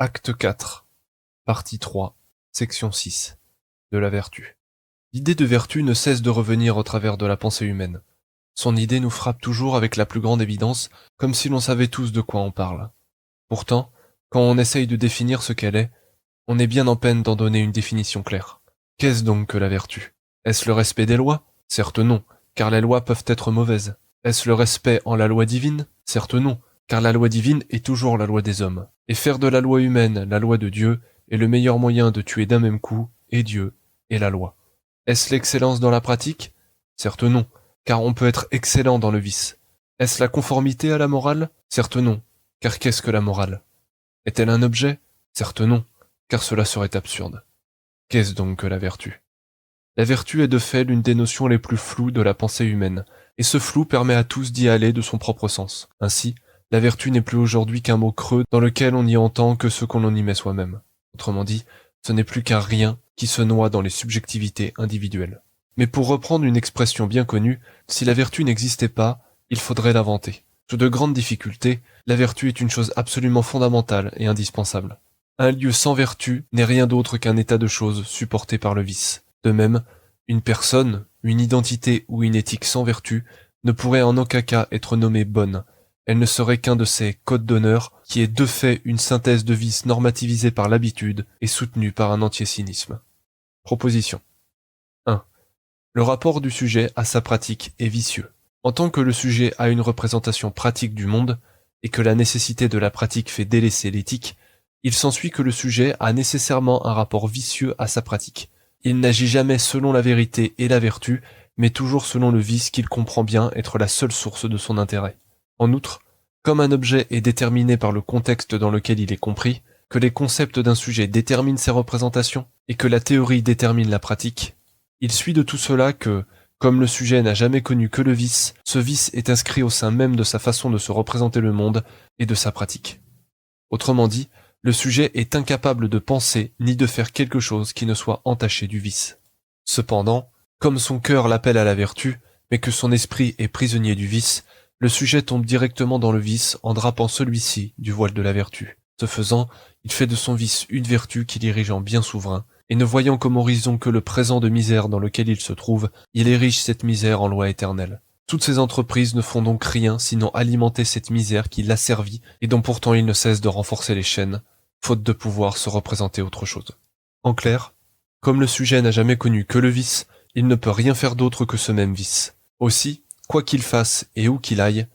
Acte 4, partie 3, section 6, de la vertu. L'idée de vertu ne cesse de revenir au travers de la pensée humaine. Son idée nous frappe toujours avec la plus grande évidence, comme si l'on savait tous de quoi on parle. Pourtant, quand on essaye de définir ce qu'elle est, on est bien en peine d'en donner une définition claire. Qu'est-ce donc que la vertu? Est-ce le respect des lois? Certes non, car les lois peuvent être mauvaises. Est-ce le respect en la loi divine? Certes non, car la loi divine est toujours la loi des hommes. Et faire de la loi humaine la loi de Dieu est le meilleur moyen de tuer d'un même coup et Dieu et la loi. Est-ce l'excellence dans la pratique? Certes non, car on peut être excellent dans le vice. Est-ce la conformité à la morale? Certes non, car qu'est-ce que la morale? Est-elle un objet? Certes non, car cela serait absurde. Qu'est-ce donc que la vertu? La vertu est de fait l'une des notions les plus floues de la pensée humaine, et ce flou permet à tous d'y aller de son propre sens. Ainsi, la vertu n'est plus aujourd'hui qu'un mot creux dans lequel on n'y entend que ce qu'on en y met soi-même. Autrement dit, ce n'est plus qu'un rien qui se noie dans les subjectivités individuelles. Mais pour reprendre une expression bien connue, si la vertu n'existait pas, il faudrait l'inventer. Sous de grandes difficultés, la vertu est une chose absolument fondamentale et indispensable. Un lieu sans vertu n'est rien d'autre qu'un état de choses supporté par le vice. De même, une personne, une identité ou une éthique sans vertu ne pourrait en aucun cas être nommée bonne. Elle ne serait qu'un de ces codes d'honneur qui est de fait une synthèse de vices normativisés par l'habitude et soutenue par un entier cynisme. Proposition 1. Le rapport du sujet à sa pratique est vicieux. En tant que le sujet a une représentation pratique du monde, et que la nécessité de la pratique fait délaisser l'éthique, il s'ensuit que le sujet a nécessairement un rapport vicieux à sa pratique. Il n'agit jamais selon la vérité et la vertu, mais toujours selon le vice qu'il comprend bien être la seule source de son intérêt. En outre, comme un objet est déterminé par le contexte dans lequel il est compris, que les concepts d'un sujet déterminent ses représentations, et que la théorie détermine la pratique, il suit de tout cela que, comme le sujet n'a jamais connu que le vice, ce vice est inscrit au sein même de sa façon de se représenter le monde et de sa pratique. Autrement dit, le sujet est incapable de penser ni de faire quelque chose qui ne soit entaché du vice. Cependant, comme son cœur l'appelle à la vertu, mais que son esprit est prisonnier du vice, le sujet tombe directement dans le vice en drapant celui-ci du voile de la vertu. Ce faisant, il fait de son vice une vertu qu'il érige en bien souverain, et ne voyant comme horizon que le présent de misère dans lequel il se trouve, il érige cette misère en loi éternelle. Toutes ces entreprises ne font donc rien sinon alimenter cette misère qui l'asservit et dont pourtant il ne cesse de renforcer les chaînes, faute de pouvoir se représenter autre chose. En clair, comme le sujet n'a jamais connu que le vice, il ne peut rien faire d'autre que ce même vice. Aussi, quoi qu'il fasse et où qu'il aille,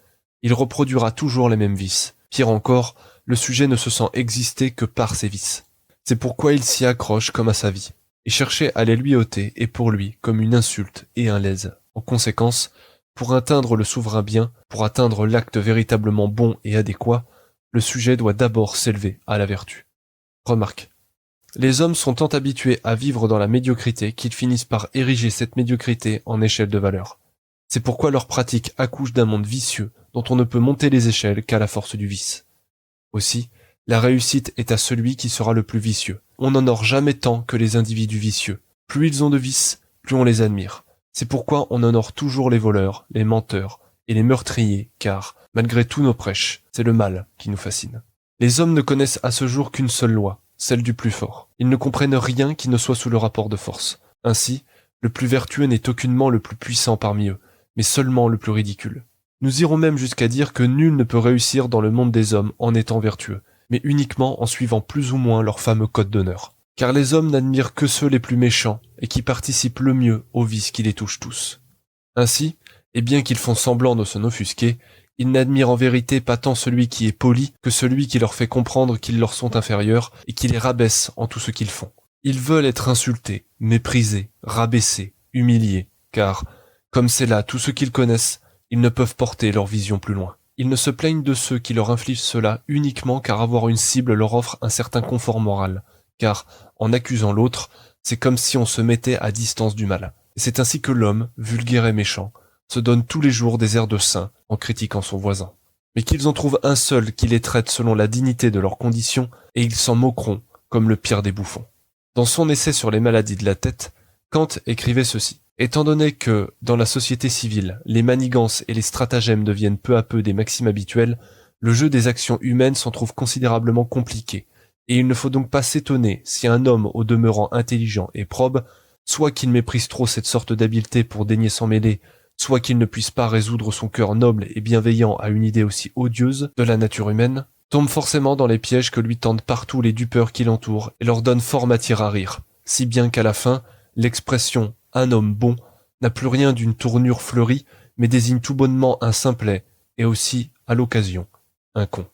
il reproduira toujours les mêmes vices. Pire encore, le sujet ne se sent exister que par ses vices. C'est pourquoi il s'y accroche comme à sa vie, et chercher à les lui ôter est pour lui comme une insulte et un lèse. En conséquence, pour atteindre le souverain bien, pour atteindre l'acte véritablement bon et adéquat, le sujet doit d'abord s'élever à la vertu. Remarque. Les hommes sont tant habitués à vivre dans la médiocrité qu'ils finissent par ériger cette médiocrité en échelle de valeur. C'est pourquoi leur pratique accouche d'un monde vicieux dont on ne peut monter les échelles qu'à la force du vice. Aussi, la réussite est à celui qui sera le plus vicieux. On n'honore jamais tant que les individus vicieux. Plus ils ont de vices, plus on les admire. C'est pourquoi on honore toujours les voleurs, les menteurs et les meurtriers, car, malgré tous nos prêches, c'est le mal qui nous fascine. Les hommes ne connaissent à ce jour qu'une seule loi, celle du plus fort. Ils ne comprennent rien qui ne soit sous le rapport de force. Ainsi, le plus vertueux n'est aucunement le plus puissant parmi eux, mais seulement le plus ridicule. Nous irons même jusqu'à dire que nul ne peut réussir dans le monde des hommes en étant vertueux, mais uniquement en suivant plus ou moins leur fameux code d'honneur. Car les hommes n'admirent que ceux les plus méchants et qui participent le mieux aux vices qui les touchent tous. Ainsi, et bien qu'ils font semblant de s'en offusquer, ils n'admirent en vérité pas tant celui qui est poli que celui qui leur fait comprendre qu'ils leur sont inférieurs et qui les rabaisse en tout ce qu'ils font. Ils veulent être insultés, méprisés, rabaissés, humiliés, car, comme c'est là tout ce qu'ils connaissent, ils ne peuvent porter leur vision plus loin. Ils ne se plaignent de ceux qui leur infligent cela uniquement car avoir une cible leur offre un certain confort moral, car, en accusant l'autre, c'est comme si on se mettait à distance du mal. Et c'est ainsi que l'homme, vulgaire et méchant, se donne tous les jours des airs de saint en critiquant son voisin. Mais qu'ils en trouvent un seul qui les traite selon la dignité de leurs conditions, et ils s'en moqueront comme le pire des bouffons. Dans son essai sur les maladies de la tête, Kant écrivait ceci. Étant donné que, dans la société civile, les manigances et les stratagèmes deviennent peu à peu des maximes habituelles, le jeu des actions humaines s'en trouve considérablement compliqué, Et il ne faut donc pas s'étonner si un homme au demeurant intelligent et probe, soit qu'il méprise trop cette sorte d'habileté pour daigner s'en mêler, soit qu'il ne puisse pas résoudre son cœur noble et bienveillant à une idée aussi odieuse de la nature humaine, tombe forcément dans les pièges que lui tendent partout les dupeurs qui l'entourent et leur donnent fort matière à rire, si bien qu'à la fin, l'expression « un homme bon » n'a plus rien d'une tournure fleurie, mais désigne tout bonnement un simplet, et aussi, à l'occasion, un con.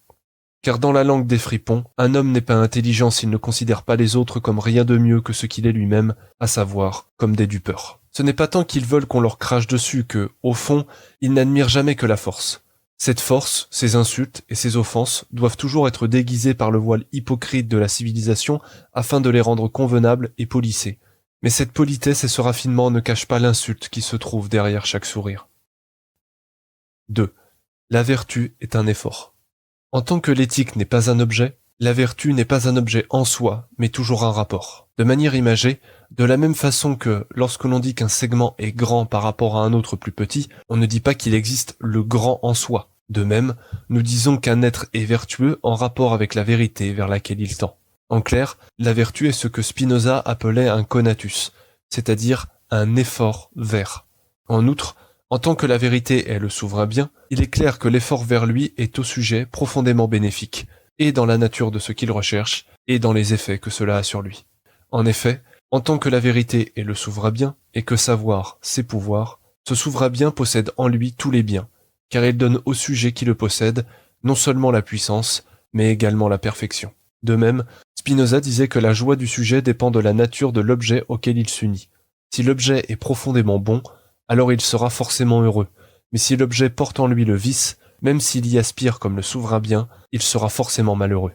Car dans la langue des fripons, un homme n'est pas intelligent s'il ne considère pas les autres comme rien de mieux que ce qu'il est lui-même, à savoir, comme des dupeurs. Ce n'est pas tant qu'ils veulent qu'on leur crache dessus que, au fond, ils n'admirent jamais que la force. Cette force, ces insultes et ces offenses doivent toujours être déguisées par le voile hypocrite de la civilisation afin de les rendre convenables et polissées. Mais cette politesse et ce raffinement ne cachent pas l'insulte qui se trouve derrière chaque sourire. 2. La vertu est un effort. En tant que l'éthique n'est pas un objet, la vertu n'est pas un objet en soi, mais toujours un rapport. De manière imagée, de la même façon que lorsque l'on dit qu'un segment est grand par rapport à un autre plus petit, on ne dit pas qu'il existe le grand en soi. De même, nous disons qu'un être est vertueux en rapport avec la vérité vers laquelle il tend. En clair, la vertu est ce que Spinoza appelait un conatus, c'est-à-dire un effort vers. En outre, en tant que la vérité est le souverain bien, il est clair que l'effort vers lui est au sujet profondément bénéfique, et dans la nature de ce qu'il recherche, et dans les effets que cela a sur lui. En effet, en tant que la vérité est le souverain bien, et que savoir, c'est pouvoir, ce souverain bien possède en lui tous les biens, car il donne au sujet qui le possède non seulement la puissance, mais également la perfection. De même, Spinoza disait que la joie du sujet dépend de la nature de l'objet auquel il s'unit. Si l'objet est profondément bon, alors il sera forcément heureux, mais si l'objet porte en lui le vice, même s'il y aspire comme le souverain bien, il sera forcément malheureux.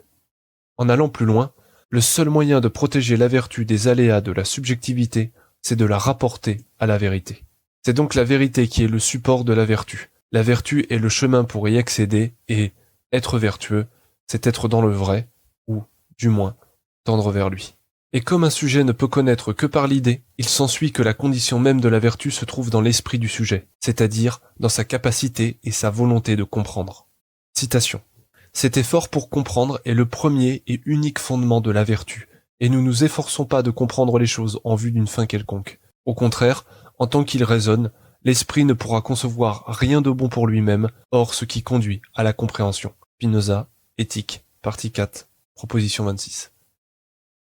En allant plus loin, le seul moyen de protéger la vertu des aléas de la subjectivité, c'est de la rapporter à la vérité. C'est donc la vérité qui est le support de la vertu. La vertu est le chemin pour y accéder et, être vertueux, c'est être dans le vrai, ou, du moins, tendre vers lui. Et comme un sujet ne peut connaître que par l'idée, il s'ensuit que la condition même de la vertu se trouve dans l'esprit du sujet, c'est-à-dire dans sa capacité et sa volonté de comprendre. Citation. Cet effort pour comprendre est le premier et unique fondement de la vertu, et nous nous efforçons pas de comprendre les choses en vue d'une fin quelconque. Au contraire, en tant qu'il raisonne, l'esprit ne pourra concevoir rien de bon pour lui-même, hors ce qui conduit à la compréhension. Spinoza, Éthique, partie 4, proposition 26.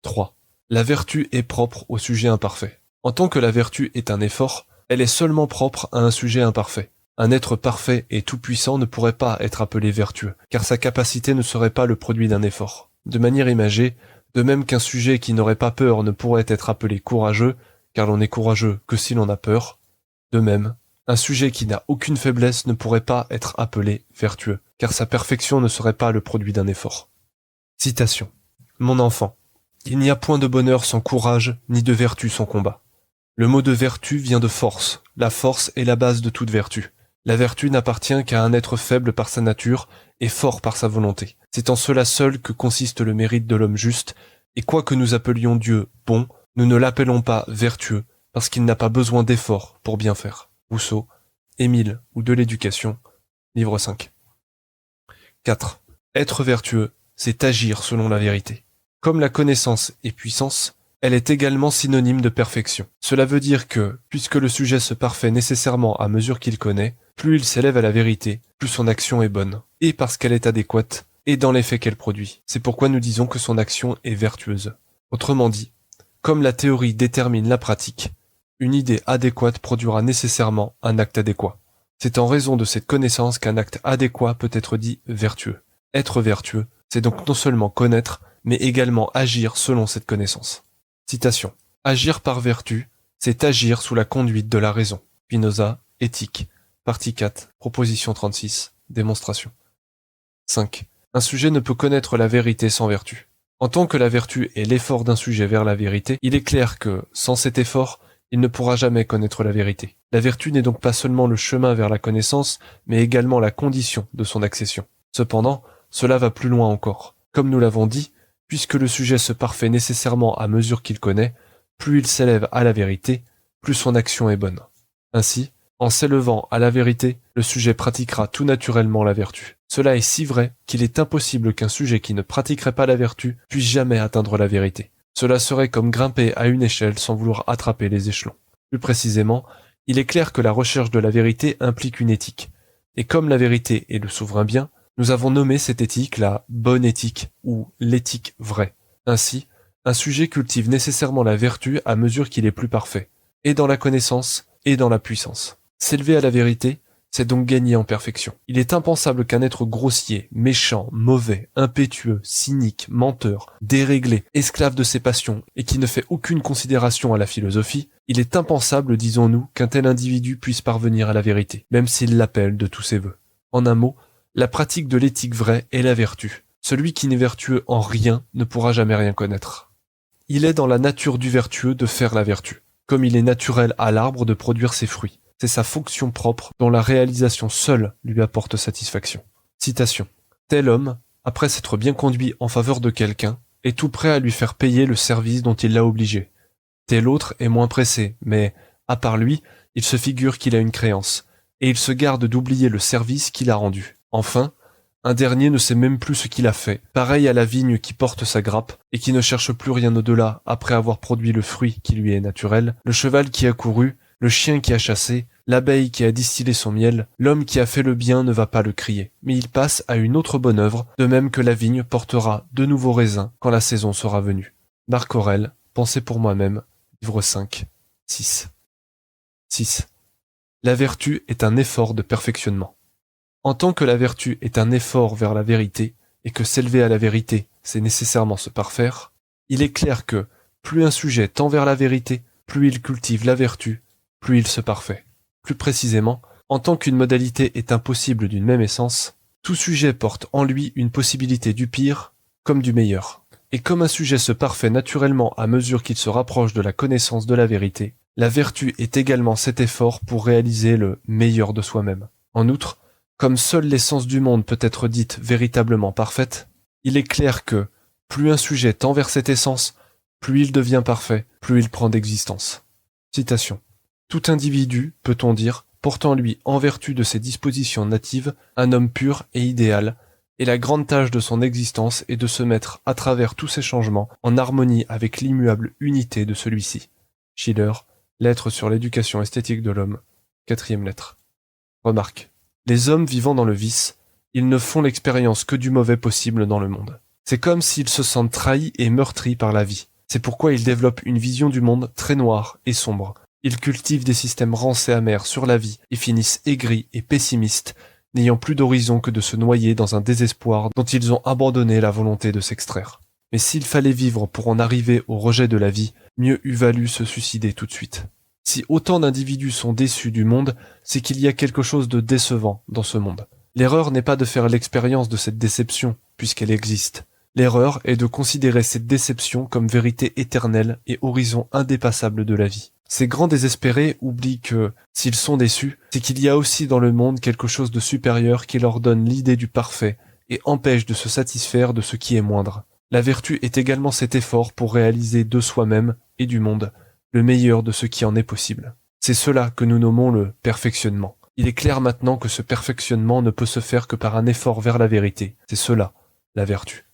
3. La vertu est propre au sujet imparfait. En tant que la vertu est un effort, elle est seulement propre à un sujet imparfait. Un être parfait et tout-puissant ne pourrait pas être appelé vertueux, car sa capacité ne serait pas le produit d'un effort. De manière imagée, de même qu'un sujet qui n'aurait pas peur ne pourrait être appelé courageux, car l'on est courageux que si l'on a peur, de même, un sujet qui n'a aucune faiblesse ne pourrait pas être appelé vertueux, car sa perfection ne serait pas le produit d'un effort. Citation. Mon enfant, il n'y a point de bonheur sans courage, ni de vertu sans combat. Le mot de vertu vient de force. La force est la base de toute vertu. La vertu n'appartient qu'à un être faible par sa nature et fort par sa volonté. C'est en cela seul que consiste le mérite de l'homme juste, et quoi que nous appelions Dieu bon, nous ne l'appelons pas vertueux, parce qu'il n'a pas besoin d'efforts pour bien faire. Rousseau, Émile ou de l'éducation, livre 5. 4. Être vertueux, c'est agir selon la vérité. Comme la connaissance est puissance, elle est également synonyme de perfection. Cela veut dire que, puisque le sujet se parfait nécessairement à mesure qu'il connaît, plus il s'élève à la vérité, plus son action est bonne, et parce qu'elle est adéquate, et dans l'effet qu'elle produit. C'est pourquoi nous disons que son action est vertueuse. Autrement dit, comme la théorie détermine la pratique, une idée adéquate produira nécessairement un acte adéquat. C'est en raison de cette connaissance qu'un acte adéquat peut être dit vertueux. Être vertueux, c'est donc non seulement connaître, mais également agir selon cette connaissance. Citation. Agir par vertu, c'est agir sous la conduite de la raison. Spinoza, Éthique, partie 4, proposition 36, démonstration. 5. Un sujet ne peut connaître la vérité sans vertu. En tant que la vertu est l'effort d'un sujet vers la vérité, il est clair que, sans cet effort, il ne pourra jamais connaître la vérité. La vertu n'est donc pas seulement le chemin vers la connaissance, mais également la condition de son accession. Cependant, cela va plus loin encore. Comme nous l'avons dit, puisque le sujet se parfait nécessairement à mesure qu'il connaît, plus il s'élève à la vérité, plus son action est bonne. Ainsi, En s'élevant à la vérité, le sujet pratiquera tout naturellement la vertu. Cela est si vrai qu'il est impossible qu'un sujet qui ne pratiquerait pas la vertu puisse jamais atteindre la vérité. Cela serait comme grimper à une échelle sans vouloir attraper les échelons. Plus précisément, il est clair que la recherche de la vérité implique une éthique. Et comme la vérité est le souverain bien, nous avons nommé cette éthique la bonne éthique ou l'éthique vraie. Ainsi, un sujet cultive nécessairement la vertu à mesure qu'il est plus parfait, et dans la connaissance et dans la puissance. S'élever à la vérité, c'est donc gagner en perfection. Il est impensable qu'un être grossier, méchant, mauvais, impétueux, cynique, menteur, déréglé, esclave de ses passions et qui ne fait aucune considération à la philosophie, il est impensable, disons-nous, qu'un tel individu puisse parvenir à la vérité, même s'il l'appelle de tous ses vœux. En un mot, la pratique de l'éthique vraie est la vertu. Celui qui n'est vertueux en rien ne pourra jamais rien connaître. Il est dans la nature du vertueux de faire la vertu, comme il est naturel à l'arbre de produire ses fruits. C'est sa fonction propre dont la réalisation seule lui apporte satisfaction. Citation. Tel homme, après s'être bien conduit en faveur de quelqu'un, est tout prêt à lui faire payer le service dont il l'a obligé. Tel autre est moins pressé, mais, à part lui, il se figure qu'il a une créance, et il se garde d'oublier le service qu'il a rendu. Enfin, un dernier ne sait même plus ce qu'il a fait, pareil à la vigne qui porte sa grappe et qui ne cherche plus rien au-delà après avoir produit le fruit qui lui est naturel, le cheval qui a couru, le chien qui a chassé, l'abeille qui a distillé son miel, l'homme qui a fait le bien ne va pas le crier, mais il passe à une autre bonne œuvre, de même que la vigne portera de nouveaux raisins quand la saison sera venue. Marc Aurèle, Pensée pour moi-même, livre 5, 6. 6. La vertu est un effort de perfectionnement. En tant que la vertu est un effort vers la vérité, et que s'élever à la vérité, c'est nécessairement se parfaire, il est clair que, plus un sujet tend vers la vérité, plus il cultive la vertu, plus il se parfait. Plus précisément, en tant qu'une modalité est impossible d'une même essence, tout sujet porte en lui une possibilité du pire comme du meilleur. Et comme un sujet se parfait naturellement à mesure qu'il se rapproche de la connaissance de la vérité, la vertu est également cet effort pour réaliser le meilleur de soi-même. En outre, comme seule l'essence du monde peut être dite véritablement parfaite, il est clair que, plus un sujet tend vers cette essence, plus il devient parfait, plus il prend d'existence. Citation. Tout individu, peut-on dire, porte en lui, en vertu de ses dispositions natives, un homme pur et idéal, et la grande tâche de son existence est de se mettre, à travers tous ces changements, en harmonie avec l'immuable unité de celui-ci. Schiller, Lettres sur l'éducation esthétique de l'homme, 4e lettre. Remarque. Les hommes vivant dans le vice, ils ne font l'expérience que du mauvais possible dans le monde. C'est comme s'ils se sentent trahis et meurtris par la vie. C'est pourquoi ils développent une vision du monde très noire et sombre. Ils cultivent des systèmes rances et amers sur la vie et finissent aigris et pessimistes, n'ayant plus d'horizon que de se noyer dans un désespoir dont ils ont abandonné la volonté de s'extraire. Mais s'il fallait vivre pour en arriver au rejet de la vie, mieux eût valu se suicider tout de suite. Si autant d'individus sont déçus du monde, c'est qu'il y a quelque chose de décevant dans ce monde. L'erreur n'est pas de faire l'expérience de cette déception, puisqu'elle existe. L'erreur est de considérer cette déception comme vérité éternelle et horizon indépassable de la vie. Ces grands désespérés oublient que, s'ils sont déçus, c'est qu'il y a aussi dans le monde quelque chose de supérieur qui leur donne l'idée du parfait et empêche de se satisfaire de ce qui est moindre. La vertu est également cet effort pour réaliser de soi-même et du monde le meilleur de ce qui en est possible. C'est cela que nous nommons le perfectionnement. Il est clair maintenant que ce perfectionnement ne peut se faire que par un effort vers la vérité. C'est cela, la vertu.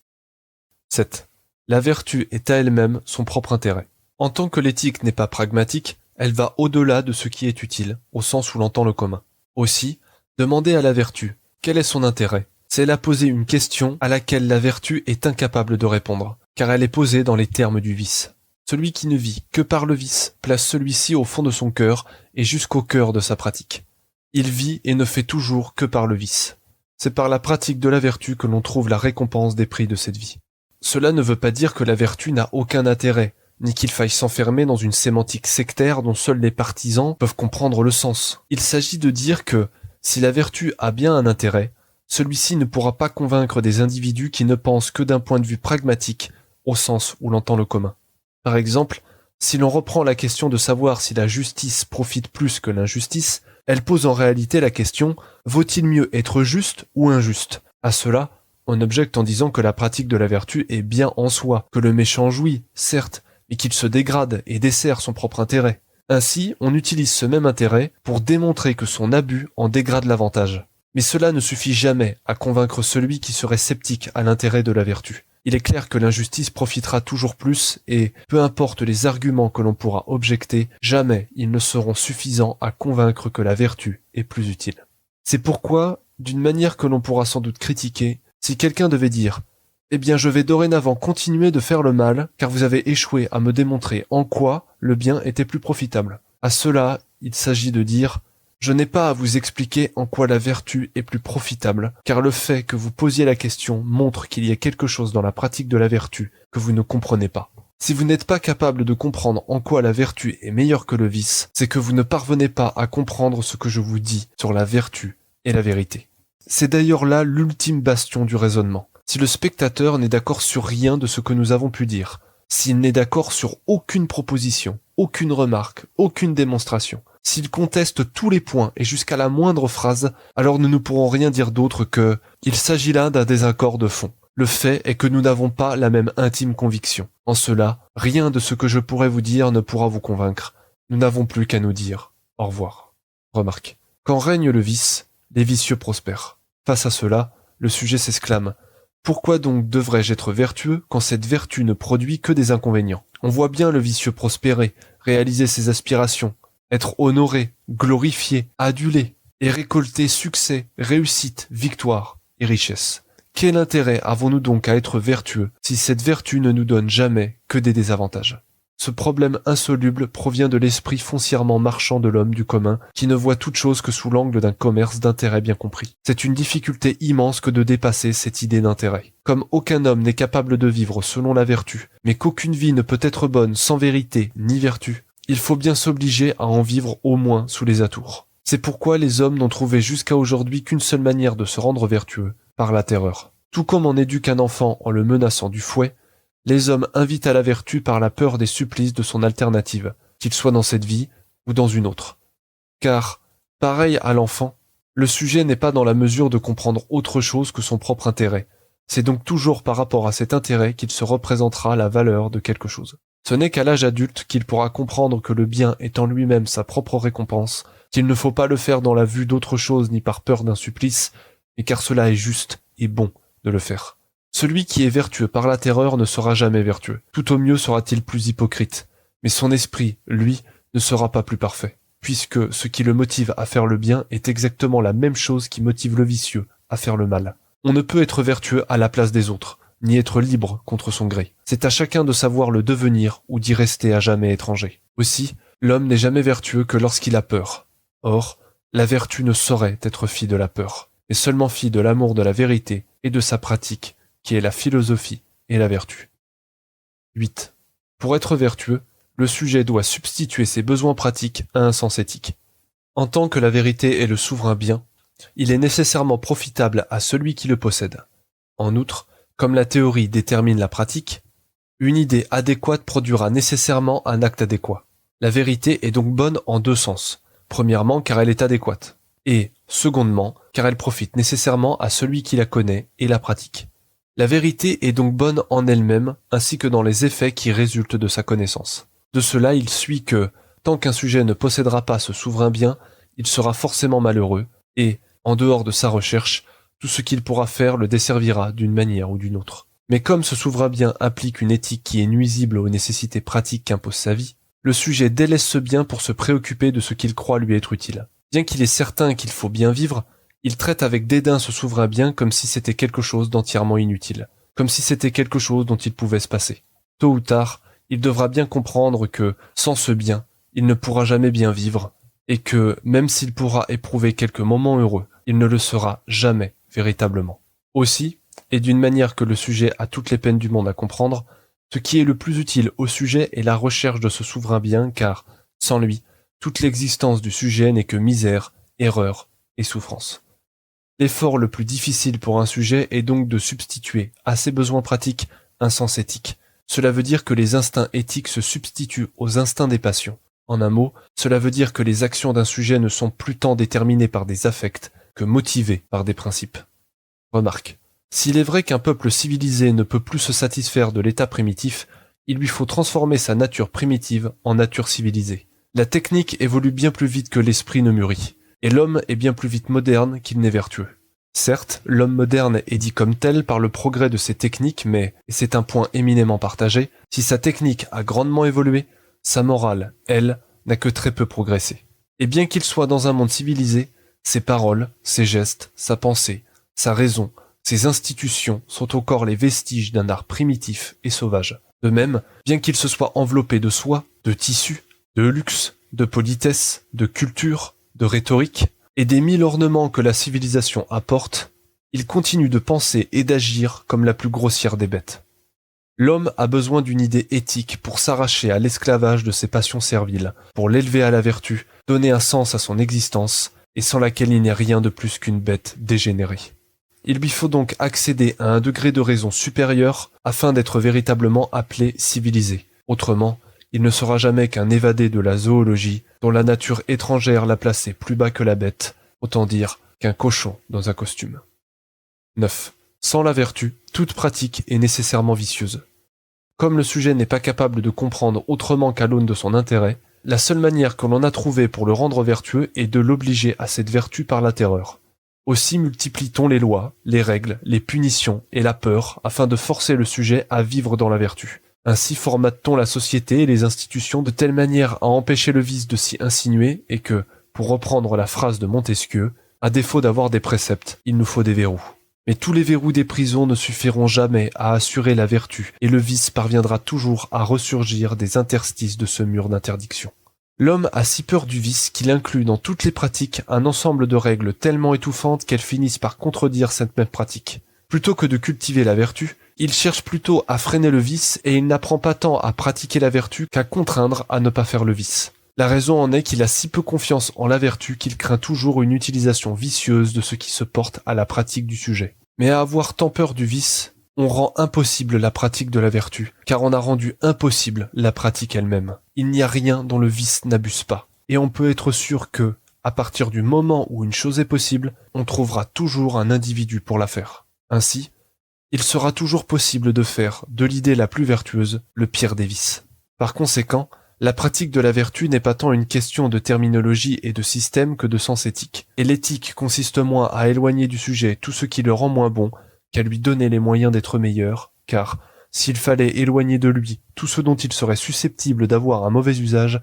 7. La vertu est à elle-même son propre intérêt. En tant que l'éthique n'est pas pragmatique, elle va au-delà de ce qui est utile, au sens où l'entend le commun. Aussi, demander à la vertu quel est son intérêt, c'est là poser une question à laquelle la vertu est incapable de répondre, car elle est posée dans les termes du vice. Celui qui ne vit que par le vice place celui-ci au fond de son cœur et jusqu'au cœur de sa pratique. Il vit et ne fait toujours que par le vice. C'est par la pratique de la vertu que l'on trouve la récompense des prix de cette vie. Cela ne veut pas dire que la vertu n'a aucun intérêt, ni qu'il faille s'enfermer dans une sémantique sectaire dont seuls les partisans peuvent comprendre le sens. Il s'agit de dire que, si la vertu a bien un intérêt, celui-ci ne pourra pas convaincre des individus qui ne pensent que d'un point de vue pragmatique, au sens où l'entend le commun. Par exemple, si l'on reprend la question de savoir si la justice profite plus que l'injustice, elle pose en réalité la question « vaut-il mieux être juste ou injuste ?» À cela, on objecte en disant que la pratique de la vertu est bien en soi, que le méchant jouit, certes, mais qu'il se dégrade et dessert son propre intérêt. Ainsi, on utilise ce même intérêt pour démontrer que son abus en dégrade l'avantage. Mais cela ne suffit jamais à convaincre celui qui serait sceptique à l'intérêt de la vertu. Il est clair que l'injustice profitera toujours plus et, peu importe les arguments que l'on pourra objecter, jamais ils ne seront suffisants à convaincre que la vertu est plus utile. C'est pourquoi, d'une manière que l'on pourra sans doute critiquer, si quelqu'un devait dire « Eh bien je vais dorénavant continuer de faire le mal, car vous avez échoué à me démontrer en quoi le bien était plus profitable. » À cela, il s'agit de dire « Je n'ai pas à vous expliquer en quoi la vertu est plus profitable, car le fait que vous posiez la question montre qu'il y a quelque chose dans la pratique de la vertu que vous ne comprenez pas. Si vous n'êtes pas capable de comprendre en quoi la vertu est meilleure que le vice, c'est que vous ne parvenez pas à comprendre ce que je vous dis sur la vertu et la vérité. » C'est d'ailleurs là l'ultime bastion du raisonnement. Si le spectateur n'est d'accord sur rien de ce que nous avons pu dire, s'il n'est d'accord sur aucune proposition, aucune remarque, aucune démonstration, s'il conteste tous les points et jusqu'à la moindre phrase, alors nous ne pourrons rien dire d'autre que « il s'agit là d'un désaccord de fond ». Le fait est que nous n'avons pas la même intime conviction. En cela, rien de ce que je pourrais vous dire ne pourra vous convaincre. Nous n'avons plus qu'à nous dire au revoir. Remarque. Quand règne le vice, les vicieux prospèrent. Face à cela, le sujet s'exclame. Pourquoi donc devrais-je être vertueux quand cette vertu ne produit que des inconvénients? On voit bien le vicieux prospérer, réaliser ses aspirations, être honoré, glorifié, adulé, et récolter succès, réussite, victoire et richesse. Quel intérêt avons-nous donc à être vertueux si cette vertu ne nous donne jamais que des désavantages? Ce problème insoluble provient de l'esprit foncièrement marchand de l'homme du commun qui ne voit toute chose que sous l'angle d'un commerce d'intérêt bien compris. C'est une difficulté immense que de dépasser cette idée d'intérêt. Comme aucun homme n'est capable de vivre selon la vertu, mais qu'aucune vie ne peut être bonne sans vérité ni vertu, il faut bien s'obliger à en vivre au moins sous les atours. C'est pourquoi les hommes n'ont trouvé jusqu'à aujourd'hui qu'une seule manière de se rendre vertueux, par la terreur. Tout comme on éduque un enfant en le menaçant du fouet, les hommes invitent à la vertu par la peur des supplices de son alternative, qu'il soit dans cette vie ou dans une autre. Car, pareil à l'enfant, le sujet n'est pas dans la mesure de comprendre autre chose que son propre intérêt. C'est donc toujours par rapport à cet intérêt qu'il se représentera la valeur de quelque chose. Ce n'est qu'à l'âge adulte qu'il pourra comprendre que le bien est en lui-même sa propre récompense, qu'il ne faut pas le faire dans la vue d'autre chose ni par peur d'un supplice, mais car cela est juste et bon de le faire. Celui qui est vertueux par la terreur ne sera jamais vertueux. Tout au mieux sera-t-il plus hypocrite. Mais son esprit, lui, ne sera pas plus parfait, puisque ce qui le motive à faire le bien est exactement la même chose qui motive le vicieux à faire le mal. On ne peut être vertueux à la place des autres, ni être libre contre son gré. C'est à chacun de savoir le devenir ou d'y rester à jamais étranger. Aussi, l'homme n'est jamais vertueux que lorsqu'il a peur. Or, la vertu ne saurait être fille de la peur, mais seulement fille de l'amour de la vérité et de sa pratique, qui est la philosophie et la vertu. 8. Pour être vertueux, le sujet doit substituer ses besoins pratiques à un sens éthique. En tant que la vérité est le souverain bien, il est nécessairement profitable à celui qui le possède. En outre, comme la théorie détermine la pratique, une idée adéquate produira nécessairement un acte adéquat. La vérité est donc bonne en deux sens. Premièrement, car elle est adéquate. Et, secondement, car elle profite nécessairement à celui qui la connaît et la pratique. La vérité est donc bonne en elle-même, ainsi que dans les effets qui résultent de sa connaissance. De cela, il suit que, tant qu'un sujet ne possédera pas ce souverain bien, il sera forcément malheureux, et, en dehors de sa recherche, tout ce qu'il pourra faire le desservira d'une manière ou d'une autre. Mais comme ce souverain bien implique une éthique qui est nuisible aux nécessités pratiques qu'impose sa vie, le sujet délaisse ce bien pour se préoccuper de ce qu'il croit lui être utile. Bien qu'il est certain qu'il faut bien vivre, il traite avec dédain ce souverain bien comme si c'était quelque chose d'entièrement inutile, comme si c'était quelque chose dont il pouvait se passer. Tôt ou tard, il devra bien comprendre que, sans ce bien, il ne pourra jamais bien vivre, et que, même s'il pourra éprouver quelques moments heureux, il ne le sera jamais véritablement. Aussi, et d'une manière que le sujet a toutes les peines du monde à comprendre, ce qui est le plus utile au sujet est la recherche de ce souverain bien, car, sans lui, toute l'existence du sujet n'est que misère, erreur et souffrance. L'effort le plus difficile pour un sujet est donc de substituer à ses besoins pratiques un sens éthique. Cela veut dire que les instincts éthiques se substituent aux instincts des passions. En un mot, cela veut dire que les actions d'un sujet ne sont plus tant déterminées par des affects que motivées par des principes. Remarque. S'il est vrai qu'un peuple civilisé ne peut plus se satisfaire de l'état primitif, il lui faut transformer sa nature primitive en nature civilisée. La technique évolue bien plus vite que l'esprit ne mûrit, et l'homme est bien plus vite moderne qu'il n'est vertueux. Certes, l'homme moderne est dit comme tel par le progrès de ses techniques, mais, et c'est un point éminemment partagé, si sa technique a grandement évolué, sa morale, elle, n'a que très peu progressé. Et bien qu'il soit dans un monde civilisé, ses paroles, ses gestes, sa pensée, sa raison, ses institutions sont encore les vestiges d'un art primitif et sauvage. De même, bien qu'il se soit enveloppé de soie, de tissu, de luxe, de politesse, de culture, de rhétorique, et des 1000 ornements que la civilisation apporte, il continue de penser et d'agir comme la plus grossière des bêtes. L'homme a besoin d'une idée éthique pour s'arracher à l'esclavage de ses passions serviles, pour l'élever à la vertu, donner un sens à son existence, et sans laquelle il n'est rien de plus qu'une bête dégénérée. Il lui faut donc accéder à un degré de raison supérieur afin d'être véritablement appelé civilisé. Autrement, il ne sera jamais qu'un évadé de la zoologie dont la nature étrangère l'a placé plus bas que la bête, autant dire qu'un cochon dans un costume. 9. Sans la vertu, toute pratique est nécessairement vicieuse. Comme le sujet n'est pas capable de comprendre autrement qu'à l'aune de son intérêt, la seule manière que l'on a trouvée pour le rendre vertueux est de l'obliger à cette vertu par la terreur. Aussi multiplie-t-on les lois, les règles, les punitions et la peur afin de forcer le sujet à vivre dans la vertu. Ainsi formate-t-on la société et les institutions de telle manière à empêcher le vice de s'y insinuer et que, pour reprendre la phrase de Montesquieu, à défaut d'avoir des préceptes, il nous faut des verrous. Mais tous les verrous des prisons ne suffiront jamais à assurer la vertu et le vice parviendra toujours à ressurgir des interstices de ce mur d'interdiction. L'homme a si peur du vice qu'il inclut dans toutes les pratiques un ensemble de règles tellement étouffantes qu'elles finissent par contredire cette même pratique. Plutôt que de cultiver la vertu, il cherche plutôt à freiner le vice et il n'apprend pas tant à pratiquer la vertu qu'à contraindre à ne pas faire le vice. La raison en est qu'il a si peu confiance en la vertu qu'il craint toujours une utilisation vicieuse de ce qui se porte à la pratique du sujet. Mais à avoir tant peur du vice, on rend impossible la pratique de la vertu, car on a rendu impossible la pratique elle-même. Il n'y a rien dont le vice n'abuse pas. Et on peut être sûr que, à partir du moment où une chose est possible, on trouvera toujours un individu pour la faire. Ainsi, il sera toujours possible de faire de l'idée la plus vertueuse le pire des vices. Par conséquent, la pratique de la vertu n'est pas tant une question de terminologie et de système que de sens éthique. Et l'éthique consiste moins à éloigner du sujet tout ce qui le rend moins bon qu'à lui donner les moyens d'être meilleur, car s'il fallait éloigner de lui tout ce dont il serait susceptible d'avoir un mauvais usage,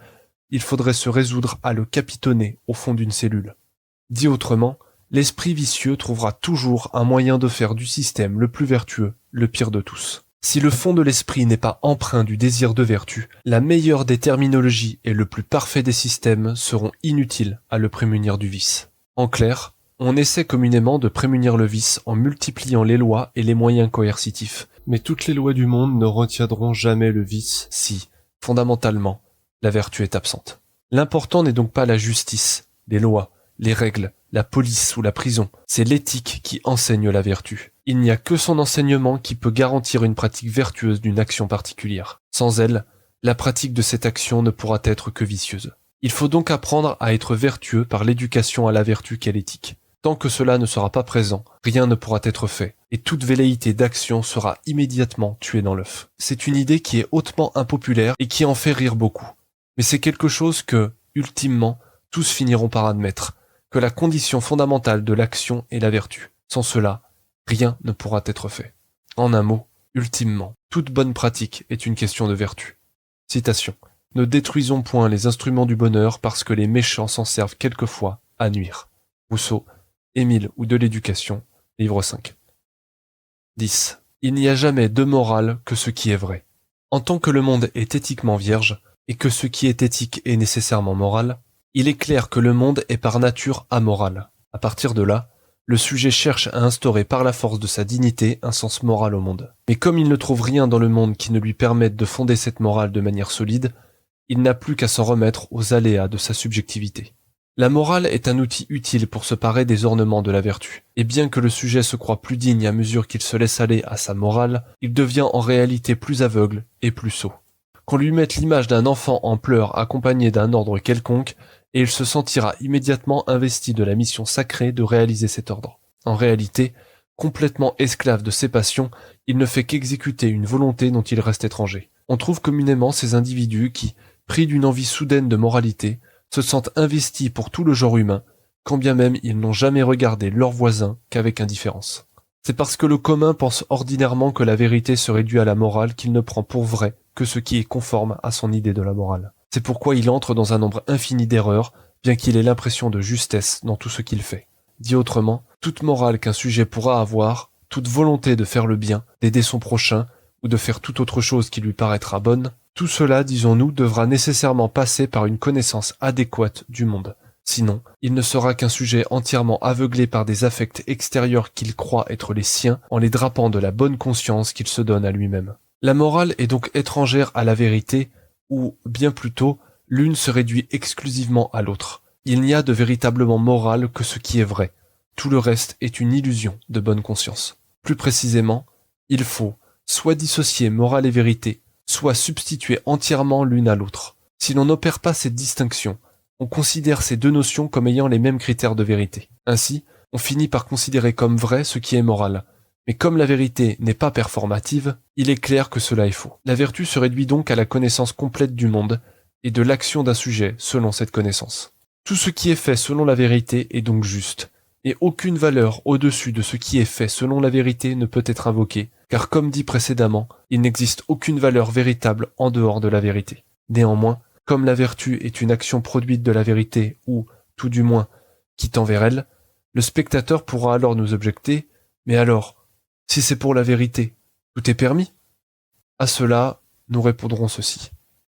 il faudrait se résoudre à le capitonner au fond d'une cellule. Dit autrement, l'esprit vicieux trouvera toujours un moyen de faire du système le plus vertueux, le pire de tous. Si le fond de l'esprit n'est pas empreint du désir de vertu, la meilleure des terminologies et le plus parfait des systèmes seront inutiles à le prémunir du vice. En clair, on essaie communément de prémunir le vice en multipliant les lois et les moyens coercitifs. Mais toutes les lois du monde ne retiendront jamais le vice si, fondamentalement, la vertu est absente. L'important n'est donc pas la justice, les lois, les règles, la police ou la prison, c'est l'éthique qui enseigne la vertu. Il n'y a que son enseignement qui peut garantir une pratique vertueuse d'une action particulière. Sans elle, la pratique de cette action ne pourra être que vicieuse. Il faut donc apprendre à être vertueux par l'éducation à la vertu qu'est l'éthique. Tant que cela ne sera pas présent, rien ne pourra être fait, et toute velléité d'action sera immédiatement tuée dans l'œuf. C'est une idée qui est hautement impopulaire et qui en fait rire beaucoup. Mais c'est quelque chose que, ultimement, tous finiront par admettre, que la condition fondamentale de l'action est la vertu. Sans cela, rien ne pourra être fait. En un mot, ultimement, toute bonne pratique est une question de vertu. Citation. Ne détruisons point les instruments du bonheur parce que les méchants s'en servent quelquefois à nuire. Rousseau, Émile ou de l'éducation, livre 5. 10. Il n'y a jamais de morale que ce qui est vrai. En tant que le monde est éthiquement vierge, et que ce qui est éthique est nécessairement moral, il est clair que le monde est par nature amoral. À partir de là, le sujet cherche à instaurer par la force de sa dignité un sens moral au monde. Mais comme il ne trouve rien dans le monde qui ne lui permette de fonder cette morale de manière solide, il n'a plus qu'à s'en remettre aux aléas de sa subjectivité. La morale est un outil utile pour se parer des ornements de la vertu, et bien que le sujet se croie plus digne à mesure qu'il se laisse aller à sa morale, il devient en réalité plus aveugle et plus sot. Qu'on lui mette l'image d'un enfant en pleurs accompagné d'un ordre quelconque, et il se sentira immédiatement investi de la mission sacrée de réaliser cet ordre. En réalité, complètement esclave de ses passions, il ne fait qu'exécuter une volonté dont il reste étranger. On trouve communément ces individus qui, pris d'une envie soudaine de moralité, se sentent investis pour tout le genre humain, quand bien même ils n'ont jamais regardé leurs voisins qu'avec indifférence. C'est parce que le commun pense ordinairement que la vérité se réduit à la morale qu'il ne prend pour vrai que ce qui est conforme à son idée de la morale. C'est pourquoi il entre dans un nombre infini d'erreurs, bien qu'il ait l'impression de justesse dans tout ce qu'il fait. Dit autrement, toute morale qu'un sujet pourra avoir, toute volonté de faire le bien, d'aider son prochain, ou de faire toute autre chose qui lui paraîtra bonne, tout cela, disons-nous, devra nécessairement passer par une connaissance adéquate du monde. Sinon, il ne sera qu'un sujet entièrement aveuglé par des affects extérieurs qu'il croit être les siens, en les drapant de la bonne conscience qu'il se donne à lui-même. La morale est donc étrangère à la vérité, ou, bien plutôt, l'une se réduit exclusivement à l'autre. Il n'y a de véritablement morale que ce qui est vrai. Tout le reste est une illusion de bonne conscience. Plus précisément, il faut soit dissocier morale et vérité, soit substituer entièrement l'une à l'autre. Si l'on n'opère pas cette distinction, on considère ces deux notions comme ayant les mêmes critères de vérité. Ainsi, on finit par considérer comme vrai ce qui est moral. Mais comme la vérité n'est pas performative, il est clair que cela est faux. La vertu se réduit donc à la connaissance complète du monde et de l'action d'un sujet selon cette connaissance. Tout ce qui est fait selon la vérité est donc juste, et aucune valeur au-dessus de ce qui est fait selon la vérité ne peut être invoquée, car comme dit précédemment, il n'existe aucune valeur véritable en dehors de la vérité. Néanmoins, comme la vertu est une action produite de la vérité, ou, tout du moins, qui tend vers elle, le spectateur pourra alors nous objecter « Mais alors, si c'est pour la vérité, tout est permis ?» À cela, nous répondrons ceci.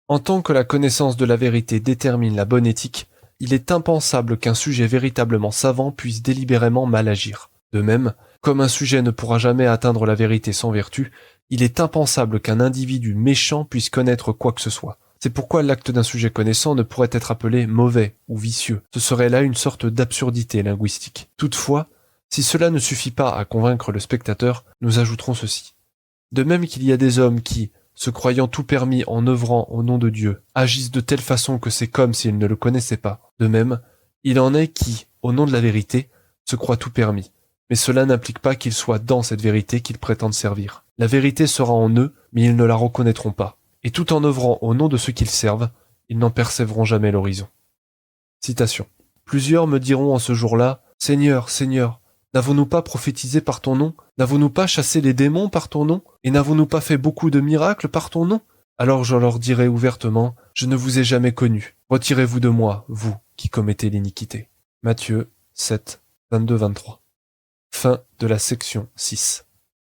En tant que la connaissance de la vérité détermine la bonne éthique, il est impensable qu'un sujet véritablement savant puisse délibérément mal agir. De même, comme un sujet ne pourra jamais atteindre la vérité sans vertu, il est impensable qu'un individu méchant puisse connaître quoi que ce soit. C'est pourquoi l'acte d'un sujet connaissant ne pourrait être appelé mauvais ou vicieux. Ce serait là une sorte d'absurdité linguistique. Toutefois, si cela ne suffit pas à convaincre le spectateur, nous ajouterons ceci. De même qu'il y a des hommes qui, se croyant tout permis en œuvrant au nom de Dieu, agissent de telle façon que c'est comme s'ils ne le connaissaient pas. De même, il en est qui, au nom de la vérité, se croient tout permis. Mais cela n'implique pas qu'ils soient dans cette vérité qu'ils prétendent servir. La vérité sera en eux, mais ils ne la reconnaîtront pas. Et tout en œuvrant au nom de ceux qu'ils servent, ils n'en percèveront jamais l'horizon. Citation. Plusieurs me diront en ce jour-là, « Seigneur, Seigneur, n'avons-nous pas prophétisé par ton nom? N'avons-nous pas chassé les démons par ton nom? Et n'avons-nous pas fait beaucoup de miracles par ton nom? » Alors je leur dirai ouvertement, « Je ne vous ai jamais connu. Retirez-vous de moi, vous qui commettez l'iniquité. » Matthieu 7, 22-23. Fin de la section 6.